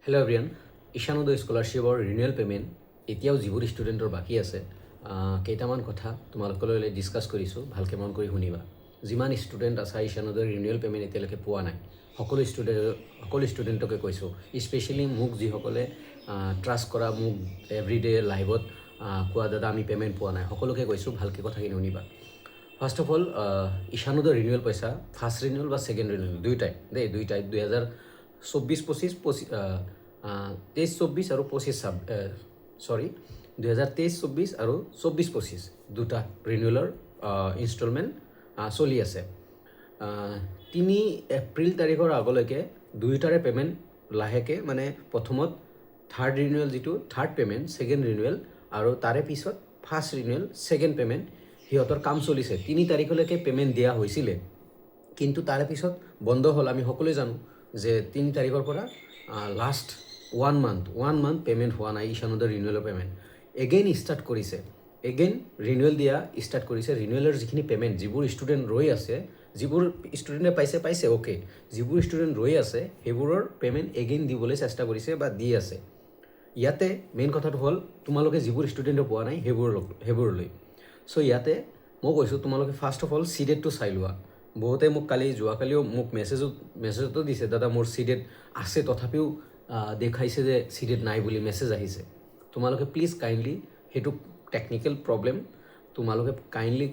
Hello' everyone, Ishanodaya স্কলাৰশ্বিপৰ renewal payment এতিয়াও যিবোৰ ষ্টুডেণ্টৰ বাকী আছে কেইটামান কথা তোমালোকলৈ ডিছকাছ কৰিছোঁ, ভালকৈ মন কৰি শুনিবা। যিমান ষ্টুডেণ্ট আছে ঈশানোদয়ৰ ৰিনিউৱেল পে'মেণ্ট এতিয়ালৈকে পোৱা নাই, সকলো ষ্টুডেণ্টকে কৈছোঁ, স্পেচিয়েলি মোক যিসকলে ট্ৰাষ্ট কৰা, মোক এভৰিডে লাইভত কোৱা দাদা আমি পে'মেণ্ট পোৱা নাই, সকলোকে কৈছোঁ ভালকৈ কথাখিনি শুনিবা। ফাৰ্ষ্ট অফ অল, ঈশানোদয়ৰ ৰিনিউৱেল পইচা ফাৰ্ষ্ট ৰিনিউৱেল বা ছেকেণ্ড ৰিনিউৱেল দুয়োটাই 2023-24 আৰু 2023-24 আৰু 24-25 দুটা ৰিনিউৱেলৰ ইনষ্টলমেণ্ট চলি আছে। 3 এপ্ৰিল তাৰিখৰ আগলৈকে দুয়োটাৰে পে'মেণ্ট লাহেকৈ, মানে প্ৰথমত থাৰ্ড ৰিনিউৱেল, যিটো থাৰ্ড পে'মেণ্ট ছেকেণ্ড ৰিনিউৱেল, আৰু তাৰে পিছত ফাৰ্ষ্ট ৰিনিউৱেল ছেকেণ্ড পে'মেণ্ট, সিহঁতৰ কাম চলিছে। 3 তাৰিখলৈকে পে'মেণ্ট দিয়া হৈছিলে, কিন্তু তাৰে পিছত বন্ধ হ'ল। আমি সকলোৱে জানো যে 3 তাৰিখৰ পৰা লাষ্ট ওৱান মান্থ পে'মেণ্ট হোৱা নাই ঈশানোদয়ৰ ৰিনিউৱেলৰ পে'মেণ্ট। এগেইন ষ্টাৰ্ট কৰিছে, এগেইন ৰিনিউৱেল দিয়া ষ্টাৰ্ট কৰিছে। ৰিনিউৱেলৰ যিখিনি পে'মেণ্ট, যিবোৰ ষ্টুডেণ্ট ৰৈ আছে, যিবোৰ ষ্টুডেণ্টে পাইছে অ'কে, যিবোৰ ষ্টুডেণ্ট ৰৈ আছে সেইবোৰৰ পে'মেণ্ট এগেইন দিবলৈ চেষ্টা কৰিছে বা দি আছে। ইয়াতে মেইন কথাটো হ'ল তোমালোকে যিবোৰ ষ্টুডেণ্টে পোৱা নাই সেইবোৰলৈ। চ' ইয়াতে মই কৈছোঁ তোমালোকে ফাৰ্ষ্ট অফ অল চিডেটটো চাই লোৱা। বহুতে মোক যোৱাকালিও মোক মেছেজতো দিছে, দাদা মোৰ চিডেট আছে, তথাপিও দেখাইছে যে চিডেট নাই বুলি মেছেজ আহিছে। তোমালোকে প্লিজ কাইণ্ডলি, সেইটো টেকনিকেল প্ৰব্লেম, তোমালোকে কাইণ্ডলি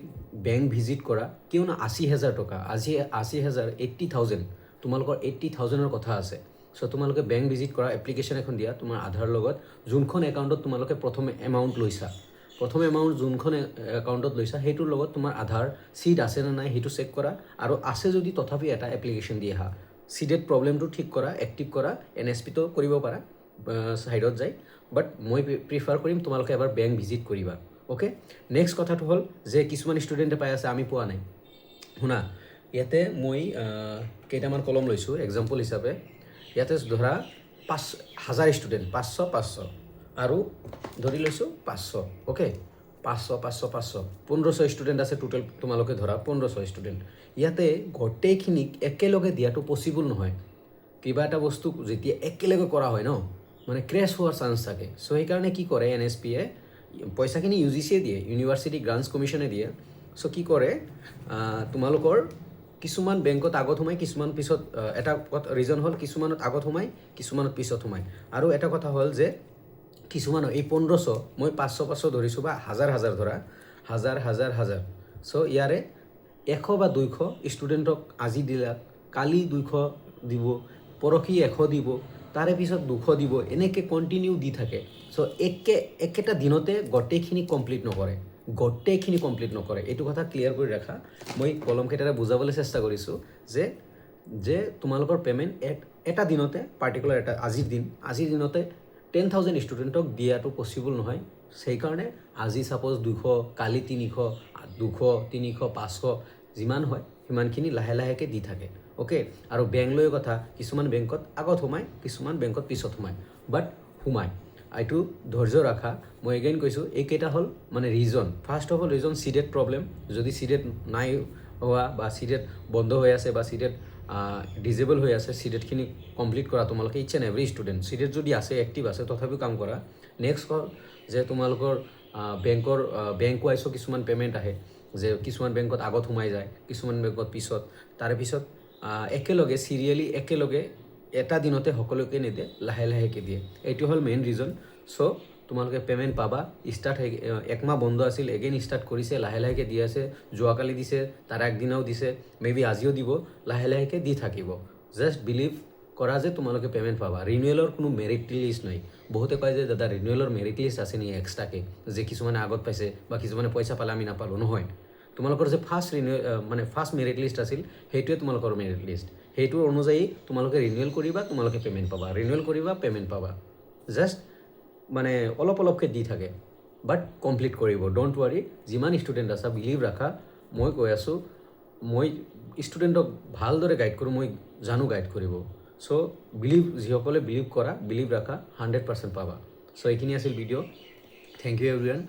বেংক ভিজিট কৰা। কিয়নো 80,000 টকা, 80,000 তোমালোকৰ 80,000ৰ কথা আছে। চ' তোমালোকে বেংক ভিজিট কৰা, এপ্লিকেশ্যন এখন দিয়া তোমাৰ আধাৰ লগত, যোনখন একাউণ্টত তোমালোকে প্ৰথম এমাউণ্ট যোনখন একাউণ্টত লৈছা সেইটোৰ লগত তোমাৰ আধাৰ চিট আছে নে নাই সেইটো চেক কৰা, আৰু আছে যদি তথাপি এটা এপ্লিকেশ্যন দি আহা। চিডেট প্ৰব্লেমটো ঠিক কৰা, এক্টিভ কৰা। NSPতো কৰিব পাৰা ছাইডত যায়, বাট মই প্ৰিফাৰ কৰিম তোমালোকে এবাৰ বেংক ভিজিট কৰিবা। অ'কে, নেক্সট কথাটো হ'ল যে কিছুমান ষ্টুডেণ্টে পাই আছে, আমি পোৱা নাই। শুনা, ইয়াতে মই কেইটামান কলম লৈছোঁ এক্সাম্পল হিচাপে। ইয়াতে ধৰা 5,000 ষ্টুডেণ্ট, 500 আৰু ধৰি লৈছোঁ 500। অ'কে, 500 1500 ষ্টুডেণ্ট আছে টোটেল, তোমালোকে ধৰা 1500 ষ্টুডেণ্ট। ইয়াতে গোটেইখিনিক একেলগে দিয়াটো পচিবল নহয়। কিবা এটা বস্তু যেতিয়া একেলগে কৰা হয় ন, মানে ক্ৰেছ হোৱাৰ চান্স থাকে। চ' সেইকাৰণে কি কৰে, NSPয়ে পইচাখিনি UGCয়ে দিয়ে, ইউনিভাৰ্চিটি গ্ৰাণ্টছ কমিশ্যনে দিয়ে। চ' কি কৰে, তোমালোকৰ কিছুমান বেংকত আগত সোমাই, কিছুমান পিছত, এটা ৰিজন হ'ল কিছুমানত আগত সোমাই, কিছুমানত পিছত সোমায়। আৰু এটা কথা হ'ল যে কিছুমানৰ এই 1500, মই 500 ধৰিছোঁ, বা হাজাৰ ধৰা, হাজাৰ। চ' ইয়াৰে 100 বা 200 ষ্টুডেণ্টক আজি দিলা, কালি 200 দিব, পৰহি 100 দিব, তাৰে পিছত 200 দিব, এনেকৈ কণ্টিনিউ দি থাকে। চ' একেটা দিনতে গোটেইখিনি কমপ্লিট নকৰে। এইটো কথা ক্লিয়াৰ কৰি ৰাখা। মই কলমকেইটাৰে বুজাবলৈ চেষ্টা কৰিছোঁ যে তোমালোকৰ পে'মেণ্ট এটা দিনতে, পাৰ্টিকুলাৰ আজিৰ দিনতে 10,000 ষ্টুডেণ্টক দিয়াটো পচিবল নহয়। সেইকাৰণে আজি ছাপ'জ 200, কালি 300, 200, 300, 500 যিমান হয় সিমানখিনি লাহেকৈ দি থাকে। অ'কে, আৰু বেংক লৈ কথা, কিছুমান বেংকত আগত সোমায়, কিছুমান বেংকত পিছত সোমায়। এইটো ধৈৰ্য ৰাখা। মই এগেইন কৈছোঁ, এইকেইটা হ'ল মানে reason. First of all reason চিডেট প্ৰব্লেম। যদি চিডেট নাই হোৱা, বা চিডেট বন্ধ হৈ আছে, বা চিডেট ডিজেবল হৈ আছে, চিডেটখিনি কমপ্লিট কৰা তোমালোকে, ইটছ এণ্ড এভৰি ষ্টুডেণ্ট। চিডেট যদি আছে, এক্টিভ আছে, তথাপিও কাম কৰা। নেক্সট হ'ল যে তোমালোকৰ বেংক ৱাইজো কিছুমান পে'মেণ্ট আহে, যে কিছুমান বেংকত আগত সোমাই যায়, কিছুমান বেংকত পিছত, তাৰে পিছত একেলগে চিৰিয়েলি এটা দিনতে সকলোকে নিদিয়ে, লাহেকৈ দিয়ে। এইটো হ'ল মেইন ৰিজন। চ' তোমালোকে পে'মেণ্ট পাবা। একমাহ বন্ধ আছিল, এগেইন ষ্টাৰ্ট কৰিছে, লাহেকৈ দি আছে। যোৱাকালি দিছে, তাৰ আগদিনাও দিছে, মেবি আজিও দিব, লাহেকৈ দি থাকিব। জাষ্ট বিলিভ কৰা যে তোমালোকে পে'মেণ্ট পাবা। ৰিনিউৱেলৰ কোনো মেৰিট লিষ্ট নাই। বহুতে কয় যে দাদা ৰিনিউৱেলৰ মেৰিট লিষ্ট আছে নেকি এক্সট্ৰাকৈ, যে কিছুমানে আগত পাইছে বা কিছুমানে পইচা পালে আমি নাপালোঁ। নহয়, তোমালোকৰ যে ফাৰ্ষ্ট মেৰিট লিষ্ট আছিল, সেইটোৱে তোমালোকৰ মেৰিট লিষ্ট। সেইটোৰ অনুযায়ী তোমালোকে ৰিনিউৱেল কৰিবা, তোমালোকে পে'মেণ্ট পাবা। জাষ্ট মানে অলপকৈ দি থাকে, বাট কমপ্লিট কৰিব। ডোণ্ট ৱাৰি, যিমান ষ্টুডেণ্ট আছা বিলিভ ৰাখা। মই কৈ আছোঁ, মই ষ্টুডেণ্টক ভালদৰে গাইড কৰোঁ, মই জানো গাইড কৰিব। চ' যিসকলে বিলিভ ৰাখা, 100% পাবা। চ' এইখিনি আছিল ভিডিঅ'। Thank U everyone.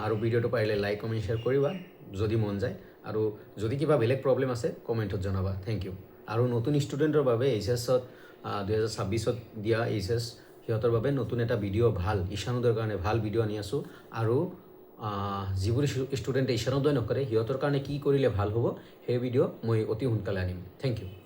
আৰু ভিডিঅ'টো পাৰিলে লাইক, কমেণ্ট, শ্বেয়াৰ কৰিবা যদি মন যায়, আৰু যদি কিবা বেলেগ প্ৰব্লেম আছে কমেণ্টত জনাবা। Thank you. আৰু নতুন ষ্টুডেণ্টৰ বাবে HSত 2026 দিয়া এইচএছ সিহঁতৰ বাবে নতুন এটা ভিডিঅ' ভাল ঈশানোদয়ৰ কাৰণে ভাল ভিডিঅ' আনি আছোঁ আৰু যিবোৰ ষ্টুডেণ্টে ঈশানোদয় নকৰে সিহঁতৰ কাৰণে কি কৰিলে ভাল হ'ব সেই ভিডিঅ' মই অতি সোনকালে আনিম থেংক ইউ